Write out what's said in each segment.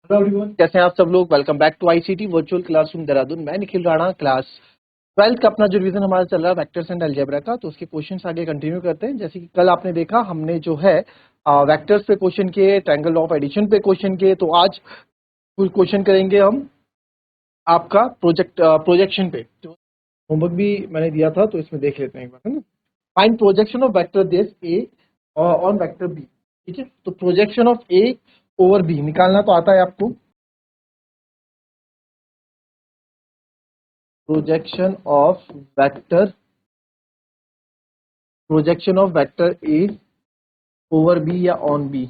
Hello everyone, कैसे हैं आप सब लोग। Welcome back to ICT virtual classroom Dehradun. मैं निखिल राणा। क्लास 12th का अपना जो रिवीजन हमारा चल रहा है वेक्टर्स एंड अलजेब्रा का, तो उसके क्वेश्चंस आगे कंटिन्यू करते हैं। जैसे कि कल आपने देखा हमने जो है वेक्टर्स पे क्वेश्चन किए, ट्रायंगल ऑफ एडिशन पे क्वेश्चन किए, तो आज कुछ क्वेश्चन करेंगे हम आपका प्रोजेक्शन पे। तो होमवर्क भी मैंने दिया था, तो इसमें देख लेते हैं एक बार, है ना। Find projection of vector this A on vector B. ठीक है, तो projection of A over B निकालना तो आता है आपको। Projection of vector projection of vector A over B या ऑन बी,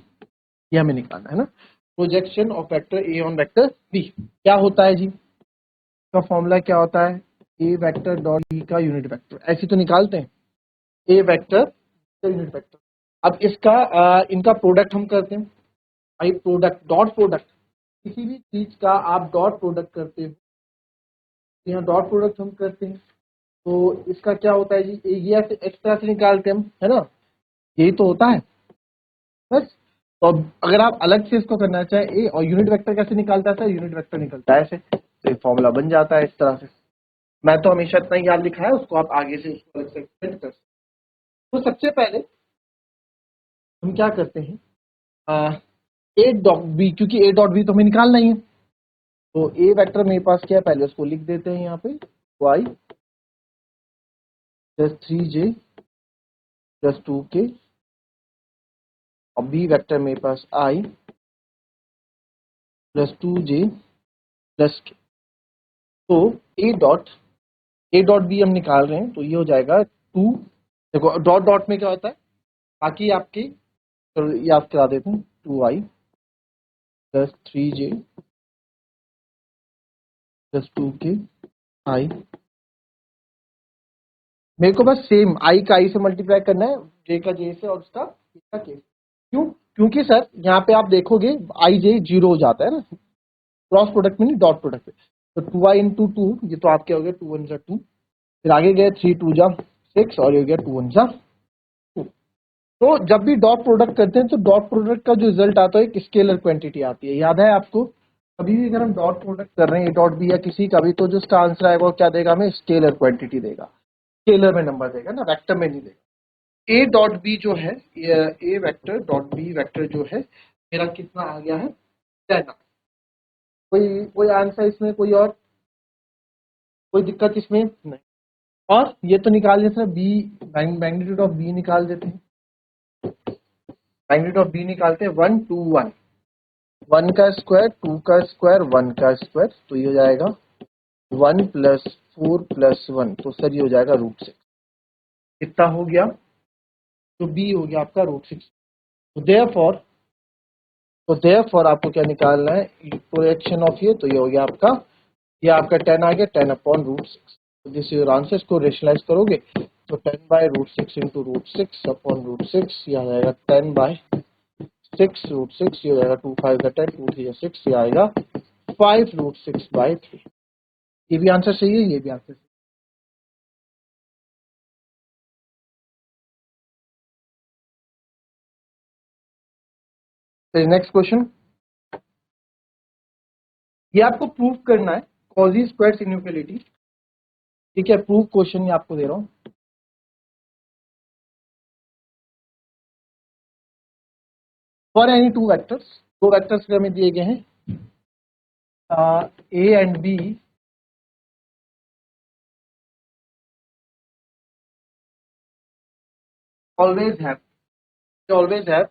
ये हमें निकालना है ना। Projection of vector A on vector B क्या होता है जी, का फॉर्मूला क्या होता है, ए वेक्टर डॉट बी का यूनिट वेक्टर, ऐसे तो निकालते हैं। ए वेक्टर यूनिट वेक्टर। अब इसका इनका प्रोडक्ट हम करते हैं। भाई प्रोडक्ट, डॉट प्रोडक्ट, किसी भी चीज का आप डॉट प्रोडक्ट करते हो, यहाँ डॉट प्रोडक्ट हम करते हैं, तो इसका क्या होता है जी, ये ऐसे एक्स्ट्रा से निकालते हैं हम, है ना। यही तो होता है बस। तो अब अगर आप अलग से इसको करना चाहें, ए और यूनिट वेक्टर कैसे निकालता है, यूनिट वेक्टर निकलता है ऐसे, तो फॉर्मूला बन जाता है इस तरह से। मैं तो हमेशा इतना ही याद लिखा है, उसको आप आगे से उसको अलग से एक्सपेंड कर सकते हैं। तो सबसे पहले हम क्या करते हैं, ए डॉट बी, क्योंकि ए डॉट बी तो हमें निकालना ही है, तो ए वेक्टर मेरे पास क्या है, पहले उसको लिख देते हैं यहाँ पे, Y plus 3j plus 2k, और बी वेक्टर मेरे पास आई प्लस 2j प्लस k। तो ए डॉट बी हम निकाल रहे हैं, तो ये हो जाएगा 2। देखो डॉट डॉट में क्या होता है, बाकी आपकी, तो ये आप करा देते हैं, 2i plus 3j plus 2k आई। मेरे को बस सेम आई का आई से मल्टीप्लाई करना है, जे का जे से और उसका के का के। क्यों? क्योंकि सर यहाँ पे आप देखोगे आई जे जीरो हो जाता है ना, क्रॉस प्रोडक्ट में नहीं, डॉट प्रोडक्ट में। तो 2i इंटू 2, ये तो आपके हो गए 2 1 2, फिर आगे गए 3 2 जा 6, और ये हो गया 2 1 जा 2। तो जब भी डॉट प्रोडक्ट करते हैं, तो डॉट प्रोडक्ट का जो रिजल्ट आता है एक स्केलर क्वांटिटी आती है, याद है आपको। कभी भी अगर हम डॉट प्रोडक्ट कर रहे हैं ए डॉट बी या किसी का भी, तो जो इसका आंसर आएगा वो क्या देगा, हमें स्केलर क्वांटिटी देगा, स्केलर में नंबर देगा ना, वेक्टर में नहीं देगा। ए डॉट बी जो है, A vector dot B vector जो है, मेरा कितना आ गया है, 10। कोई आंसर इसमें, कोई दिक्कत इसमें नहीं। और ये तो निकाल देते हैं बी, मैग्नीट्यूड ऑफ बी निकाल देते हैं। मैग्नीट्यूड ऑफ बी निकालते हैं 1 2 1, 1 का स्क्वायर 2 का स्क्वायर 1 का स्क्वायर, तो ये हो जाएगा 1 प्लस 4 प्लस 1, तो सर ये हो जाएगा √6। कितना हो गया, तो बी हो गया आपका √6। तो देयरफॉर आपको क्या निकालना है, प्रोजेक्शन ऑफ ये, तो ये हो गया आपका, ये आपका 10 आ गया, 10/√6। तो दिस योर आंसर। इसको रेशनलाइज करोगे तो 10/√6 इंटू √6 अपॉन √6, ये आ जाएगा 10/6 √6, ये हो जाएगा 2 5 10 2 3 6, ये आएगा 5√6/3। ये भी आंसर सही है, ये भी आंसर सही है। नेक्स्ट क्वेश्चन, ये आपको प्रूव करना है कॉजी स्क्वायर इनइक्वालिटी। ठीक है, प्रूव क्वेश्चन ये आपको दे रहा हूँ। फॉर एनी टू वेक्टर्स, दो वेक्टर्स हमें दिए गए हैं, A and B always have always have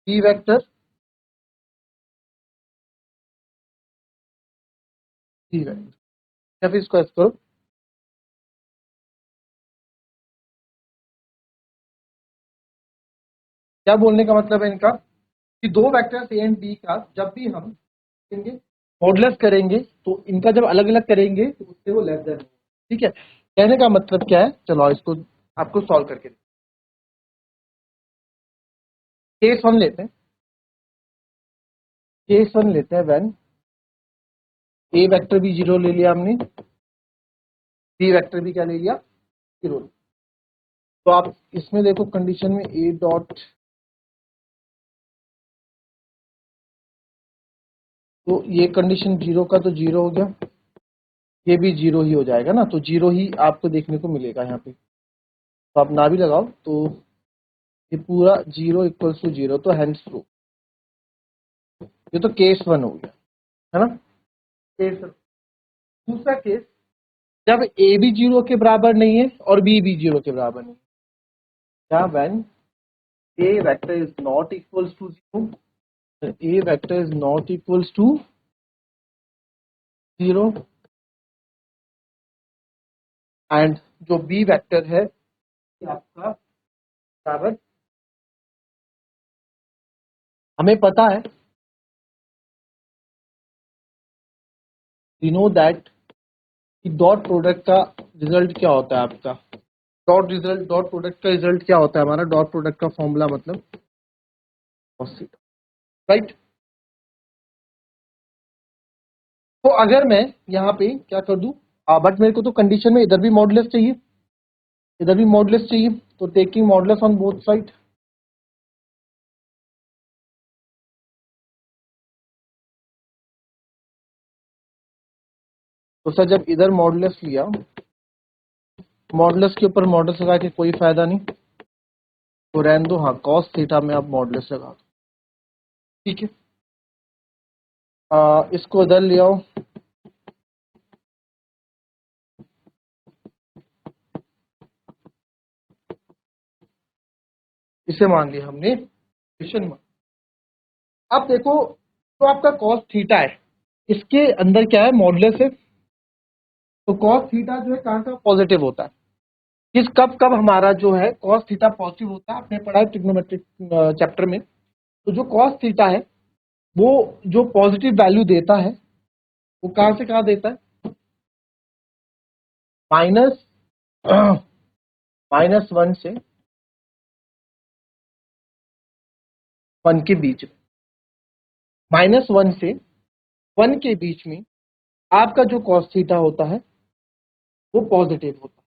p vector p vector। अब इसको ऐसे करो, क्या बोलने का मतलब है इनका, कि दो वेक्टर्स ए एंड बी का जब भी हम करेंगे, मॉडुलस करेंगे, तो इनका जब अलग अलग करेंगे तो उससे वो लेस देन। ठीक है, कहने का मतलब क्या है, चलो इसको आपको सॉल्व करके केस वन लेते हैं। केस वन लेते हैं, व्हेन ए वेक्टर भी जीरो ले लिया हमने, बी वेक्टर भी क्या ले लिया, जीरो। तो आप इसमें देखो कंडीशन में ए डॉट तो ये कंडीशन जीरो का तो जीरो हो गया, ये भी जीरो ही हो जाएगा ना, तो जीरो ही आपको देखने को मिलेगा यहाँ पे। तो आप ना भी लगाओ तो ये पूरा जीरो इक्वल्स टू जीरो, तो हेंस प्रूफ। ये तो केस वन हो गया, है ना। केस दूसरा केस, जब ए भी जीरो के बराबर नहीं है और बी भी जीरो के बराबर नहीं है, क्या when A vector is not equals to zero, A vector is not equals to zero and जो बी वेक्टर है आपका बराबर, हमें पता है वी नो दैट कि डॉट प्रोडक्ट का रिजल्ट क्या होता है आपका, डॉट प्रोडक्ट का रिजल्ट क्या होता है हमारा, डॉट प्रोडक्ट का फॉर्मूला मतलब cos थीटा, राइट। तो अगर मैं यहाँ पे क्या कर दूं, बट मेरे को तो कंडीशन में इधर भी मॉडुलस चाहिए, इधर भी मॉडुलस चाहिए, तो taking modulus on both side, तो सर जब इधर मॉडुलस लिया, मॉडुलस के ऊपर मॉडुलस लगा के कोई फायदा नहीं, तो रहने दो, हाँ कॉस थीटा में आप मॉडुलस लगा दो, ठीक है। इसको इधर ले आओ, इसे मान लिया हमने क्वेश्चन में। अब देखो, तो आपका कॉस थीटा है, इसके अंदर क्या है, मॉडुलस है, तो कॉस थीटा जो है कहाँ का पॉजिटिव होता है, किस कब कब हमारा जो है कॉस थीटा पॉजिटिव होता है, आपने पढ़ा है ट्रिग्नोमेट्रिक चैप्टर में। तो जो कॉस थीटा है वो जो पॉजिटिव वैल्यू देता है वो कहाँ से कहाँ देता है, माइनस माइनस वन से वन के बीच में, माइनस वन से वन के बीच में आपका जो कॉस थीटा होता है वो पॉजिटिव होता है।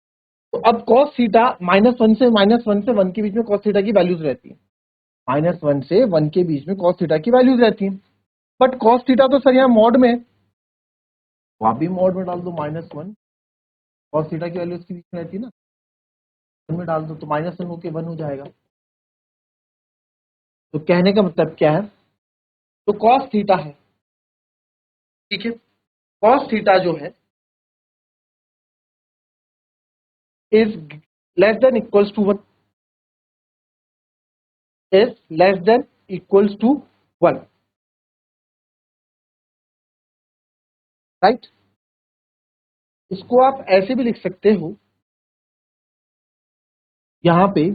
तो अब कॉस थीटा माइनस वन से वन के बीच में कॉस थीटा की वैल्यूज रहती है, माइनस वन से वन के बीच में कॉस थीटा की वैल्यूज रहती है, बट कॉस थीटा तो सर यहाँ मॉड में है, तो आप भी मॉड में डाल दो, माइनस वन कॉस थीटा की वैल्यू इसके बीच में रहती है ना, वन में डाल दो तो माइनस वन होके वन हो जाएगा। तो कहने का मतलब क्या है, तो कॉस थीटा है, ठीक है, कॉस थीटा जो है is less than equals to one, is less than equals to one, right. इसको आप ऐसे भी लिख सकते हो, यहां पे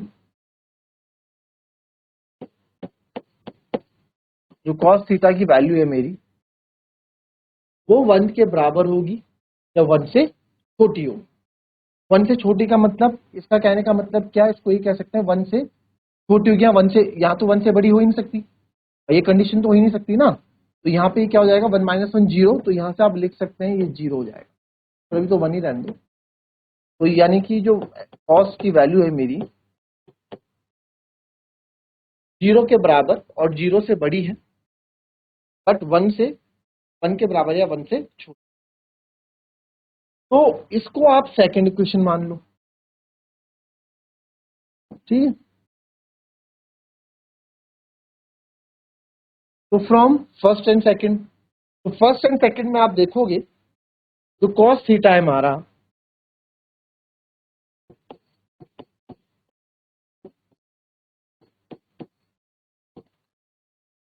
जो कॉस थीटा की वैल्यू है मेरी वो वन के बराबर होगी या वन से छोटी होगी। वन से छोटी का मतलब, इसका कहने का मतलब क्या है, इसको ये कह सकते हैं वन से छोटी होगी, या वन से, या तो वन से बड़ी हो ही नहीं सकती, ये कंडीशन तो हो ही नहीं सकती ना। तो यहाँ पे क्या हो जाएगा, वन माइनस वन जीरो, तो यहाँ से आप लिख सकते हैं ये जीरो हो जाएगा, तो अभी तो वन ही रहने दो। तो यानी कि जो कॉस की वैल्यू है मेरी जीरो के बराबर और जीरो से बड़ी है, बट वन के बराबर या वन से छोटी, तो इसको आप सेकंड इक्वेशन मान लो, ठीक है। तो फ्रॉम फर्स्ट एंड सेकंड, तो फर्स्ट एंड सेकंड में आप देखोगे जो कॉस थीटा है हमारा,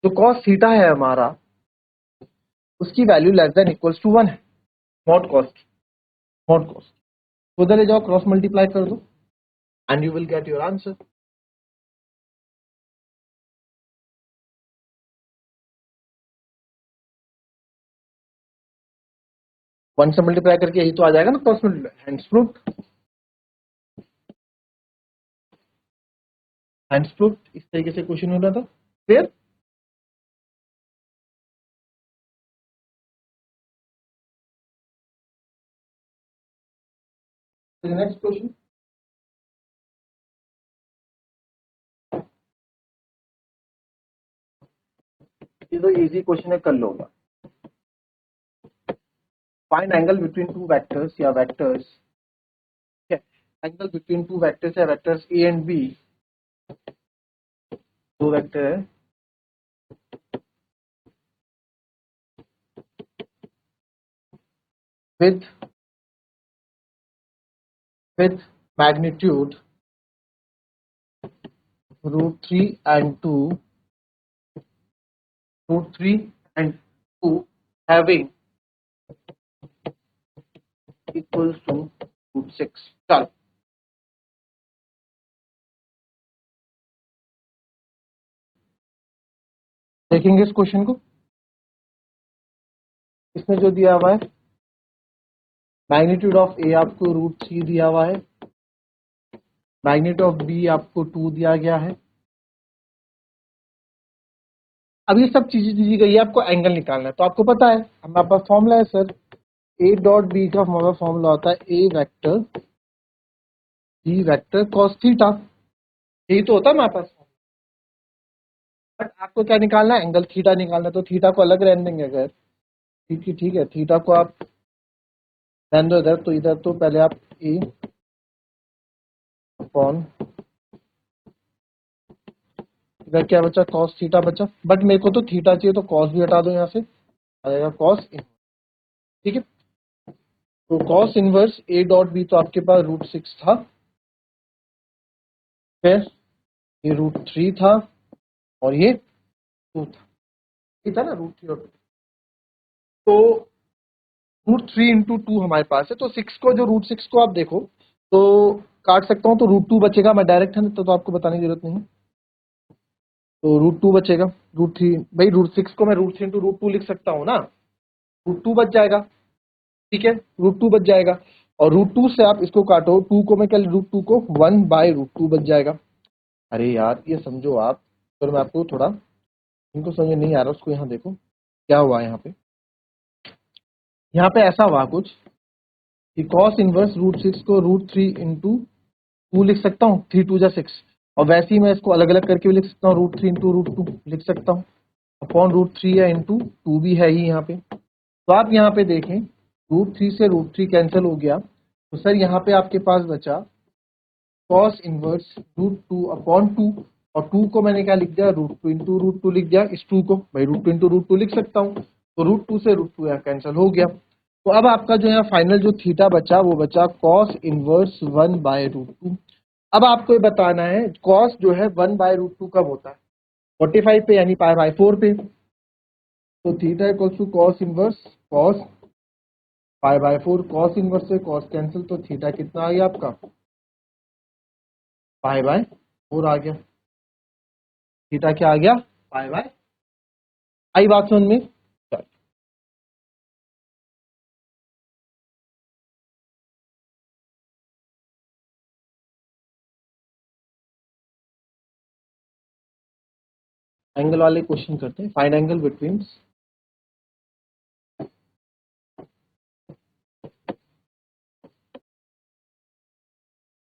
जो कॉस थीटा है हमारा उसकी value less than equals to one है, नॉट कॉस्ट, नॉट कॉस्ट। तो उधर ले जाओ, क्रॉस मल्टीप्लाई कर दो and you will get your answer. One से मल्टीप्लाई करके यही तो आ जाएगा ना cross multiply, hence proved, hence proved, इस तरीके से क्वेश्चन होना था। फिर नेक्स्ट क्वेश्चन, ये तो इजी क्वेश्चन है, कर लोगा। Find angle between two vectors या वेक्टर्स, ठीक है, एंगल बिटवीन टू वेक्टर्स या वेक्टर्स ए एंड बी, दो वेक्टर है with magnitude √3 and 2, √3 and 2 having equals to √6। चलो देखेंगे इस क्वेश्चन को। इसमें जो दिया हुआ है मैग्नीट्यूड ऑफ ए आपको √3 दिया हुआ है, मैग्नीट्यूड ऑफ बी आपको 2 दिया गया है। अब ये सब चीजें दी गई है, आपको एंगल निकालना है। तो आपको पता है हमारे पास फॉर्मूला है सर, ए डॉट बी का हमारा फॉर्मूला होता है A vector B vector cos theta, यही तो होता है हमारे पास। बट आपको क्या निकालना है, एंगल थीटा निकालना है। तो थीटा को अलग रहने देंगे अगर, ठीक है, थीटा को आप रहने दो इधर, तो इधर तो पहले आप ए अपॉन, इधर क्या बचा, कॉस थीटा बचा। बट मेरे को तो थीटा चाहिए, तो कॉस भी हटा दो, यहाँ से आ जाएगा कॉस, ठीक है। तो cos inverse A dot B तो आपके पास √6 था, फिर ये √3 था, और ये 2 था, ठीक था ना, √3 और 2। तो √3 इंटू 2 हमारे पास है। तो 6 को, जो √6 को आप देखो तो काट सकता हूँ, तो √2 बचेगा। मैं डायरेक्ट है ना, तो आपको बताने की जरूरत नहीं। तो √2 बचेगा, √3 भाई, √6 को मैं √3 इंटू √2 लिख सकता हूँ ना, √2 बच जाएगा, ठीक है, √2 बच जाएगा। और √2 से आप इसको काटो, 2 को मैं क्या, √2 को 1/√2 बच जाएगा। अरे यार ये समझो आप, तो मैं आपको थोड़ा, इनको समझ नहीं आ रहा उसको, यहाँ देखो क्या हुआ है। यहाँ पे ऐसा हुआ कुछ कि कॉस इनवर्स √6 को √3 इंटू 2 लिख सकता हूँ, 3 2 जा 6। और वैसे ही मैं इसको अलग अलग करके भी लिख सकता हूँ, √3 इंटू √2 लिख सकता हूँ, अपॉन √3 या इंटू 2 भी है ही यहाँ पे। तो आप यहाँ पे देखें, √3 से √3 कैंसिल हो गया, तो सर यहाँ पे आपके पास बचा कॉस इनवर्स √2 अपॉन 2, और 2 को मैंने क्या लिख दिया, √2 इंटू √2 लिख दिया। इस 2 को भाई √2 इंटू √2 लिख सकता हूँ, तो √2 से √2 यहाँ कैंसिल हो गया। तो अब आपका जो यहाँ फाइनल जो थीटा बचा, वो बचा कॉस इनवर्स 1/√2। अब आपको ये बताना है कॉस जो है 1/√2 कब होता है, 45 पे, यानी π/4 पे। तो theta equals to cos inverse cos π/4, cos inverse से कॉस कैंसिल, तो थीटा कितना आ गया आपका, π/4 आ गया। थीटा क्या आ गया, π/, आई बात समझ में। एंगल वाले क्वेश्चन करते हैं। Find angle between,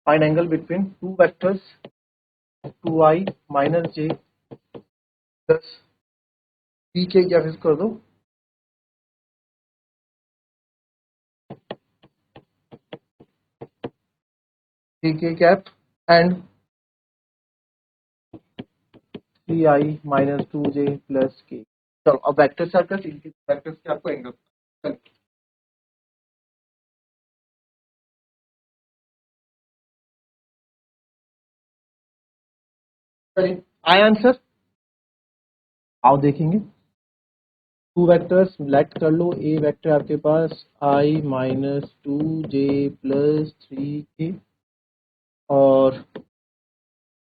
find angle between two vectors 2i minus j plus p के, क्या फिक्स कर दो, p के cap and 3i minus 2j plus k। चलो अब वेक्टर सर्कल, इनके वेक्टर्स के आपको एंगल, चलिए आया आंसर, आओ देखेंगे। टू वेक्टर्स सिलेक्ट कर लो, ए वेक्टर आपके पास i minus 2j plus 3k, और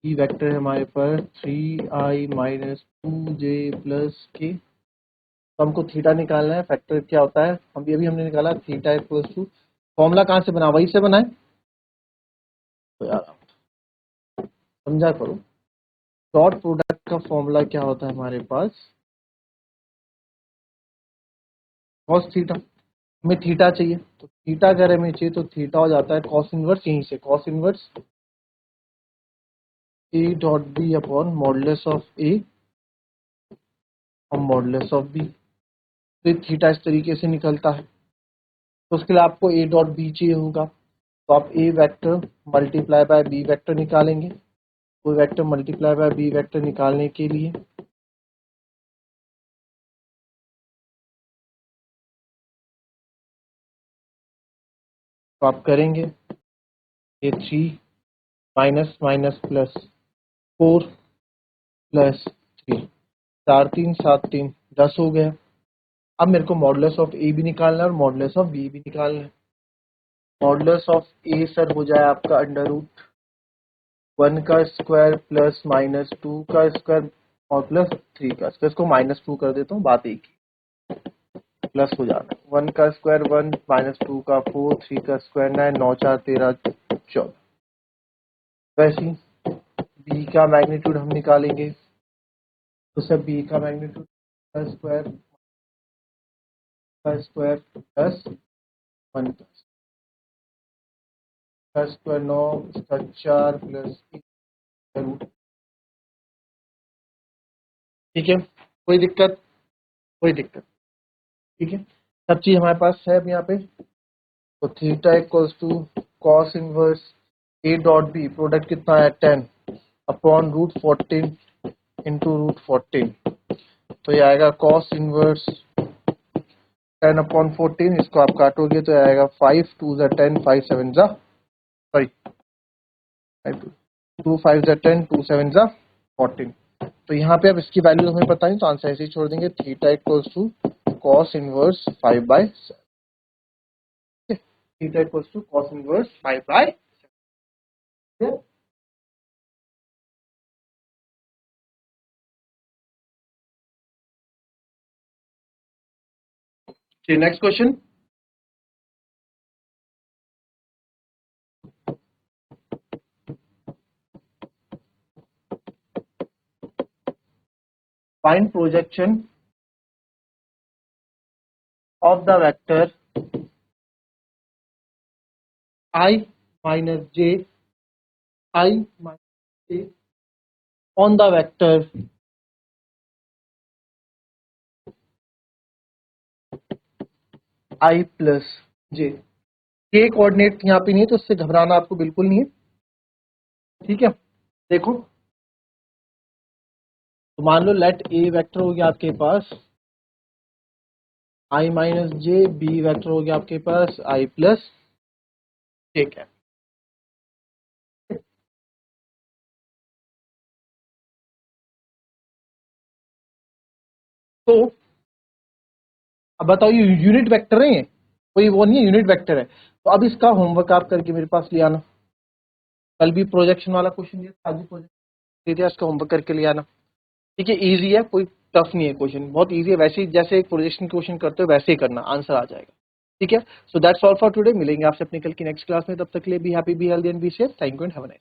ई वेक्टर है हमारे पास 3i minus 2j plus k। तो हमको थीटा निकालना है, फैक्टर क्या होता है, हम ये भी हमने निकाला, थीटा इक्वल्स टू, फॉर्मूला कहाँ से बना, वही से बनाए। तो यार आप समझा करो, डॉट प्रोडक्ट का फॉर्मूला क्या होता है हमारे पास, कॉस थीटा। हमें थीटा चाहिए, तो थीटा अगर हमें चाहिए तो थीटा हो जाता है कॉस इनवर्स, यहीं से cos inverse A dot B upon modulus of A और मॉडुलस ऑफ बी। तो थीटा इस तरीके से निकलता है। तो उसके लिए आपको ए डॉट बी चाहिए होगा, तो आप A vector multiply by B vector निकालेंगे। कोई vector multiply by B vector निकालने के लिए तो आप करेंगे ए 3 माइनस माइनस प्लस 4 प्लस 3, 4 3 7 3 10 हो गया। अब मेरे को मॉडुलस ऑफ ए भी निकालना है और मॉडुलस ऑफ बी भी निकालना है। मॉडुलस ऑफ ए सर हो जाए आपका अंडर रूट 1 का स्क्वायर प्लस माइनस 2 का स्क्वायर और प्लस 3 का स्क्वायर। इसको -2 कर देता हूँ, बात एक ही, प्लस हो जाना 1 का स्क्वायर 1 -2 का 4 3 का स्क्वायर 9 9 4 13 14। वैसे ही बी का मैग्नीट्यूड हम निकालेंगे, तो सर बी का मैग्नीट्यूड का स्क्वायर प्लस 1 का स्क्वायर 9 इसका 4 प्लस 1 रूट। ठीक है, कोई दिक्कत? कोई दिक्कत? ठीक है, सब चीज हमारे पास है अब यहाँ पे। तो theta equals to cos inverse A dot B, product कितना है 10 अपॉन रूट 14 इंटू रूट 14, तो ये आएगा कॉस इनवर्स 10 अपॉन 14, इसको आप काटोगे तो आएगा 5 2 ज़ा 10 5 7 ज़ा सॉरी 2 5 ज़ा 10 2 7 ज़ा 14। तो यहाँ पे अब इसकी वैल्यू हमें पता है, तो आंसर ऐसे ही छोड़ देंगे, theta equals to cos inverse 5/7। Theta equals to cos inverse 5/7। Next question. Find projection of the vector I minus j on the vector I plus j। k coordinate यहाँ पे नहीं है, तो इससे घबराना आपको बिल्कुल नहीं है। ठीक है, देखो, तो मान लो लेट ए वेक्टर हो गया आपके पास I minus J, B vector हो गया आपके पास I प्लस जे कैप। तो अब बताओ, ये यूनिट वेक्टर है, कोई वो नहीं है, यूनिट वेक्टर है। तो अब इसका होमवर्क आप करके मेरे पास ले आना। कल भी प्रोजेक्शन वाला क्वेश्चन दिया, आज भी प्रोजेक्ट दे दिया, इसका होमवर्क करके ले आना। ठीक है, इजी है, कोई टफ नहीं है, क्वेश्चन बहुत इजी है। वैसे ही जैसे एक प्रोजेक्शन क्वेश्चन करते हो वैसे ही करना, आंसर आ जाएगा। ठीक है, so that's all for today. मिलेंगे आपसे अपनी कल की नेक्स्ट क्लास में, तब तक के लिए be happy, be healthy and be safe. Thank you and have a nice.